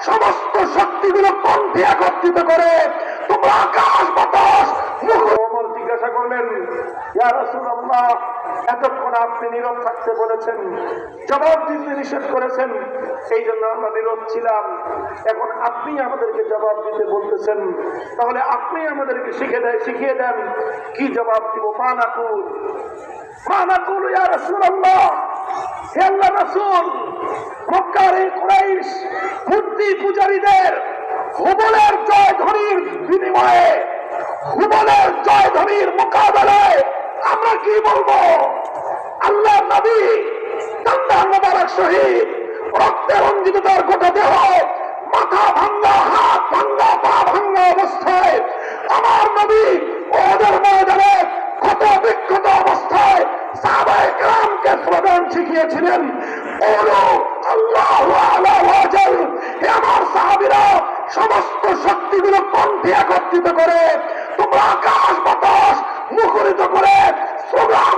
সমস্ত শক্তিগুলো কণ্ঠে একত্রিত করে তোমরা আকাশ বাতাস মুখর জিজ্ঞাসা করলেন, ইয়া রাসূলুল্লাহ, এতক্ষণ আপনি নীরব থাকতে বলেছেন, জবাব দিতে নিষেধ করেছেন, এই জন্য আমরা নীরব ছিলাম। এখন আপনি আমাদেরকে জবাব দিতে বলতেছেন, তাহলে আপনি আমাদেরকে শিখিয়ে দেন কি জবাব দিব। মানাকুল ইয়া রাসূলুল্লাহ, হে আল্লাহর রাসূল, মক্কার এই কুরাইশ মূর্তি পূজারীদের হুবলের জয়ধ্বনির বিনিময়ে, হুবলের জয়ধ্বনির মোকাবেলায় আমরা কি বলবো? আল্লাহর নবী দান্দার মোবারক শহীদ, রক্তে রঞ্জিত তার গোটা দেহ, মাথা ভাঙ্গা, হাত ভাঙ্গা, পা ভাঙ্গা অবস্থায় আমার নবী ওদের ময়দানে ক্ষত বিক্ষত অবস্থায় সাহাবায়ে কেরামকে স্লোগান শিখিয়েছিলেন, আল্লাহু আলা ওয়াজাল। হে আমার সাহাবীরা, সমস্ত শক্তিগুলো কণ্ঠে একত্রিত করে তোমরা আকাশ বাতাস মুখরিত করে স্লোগান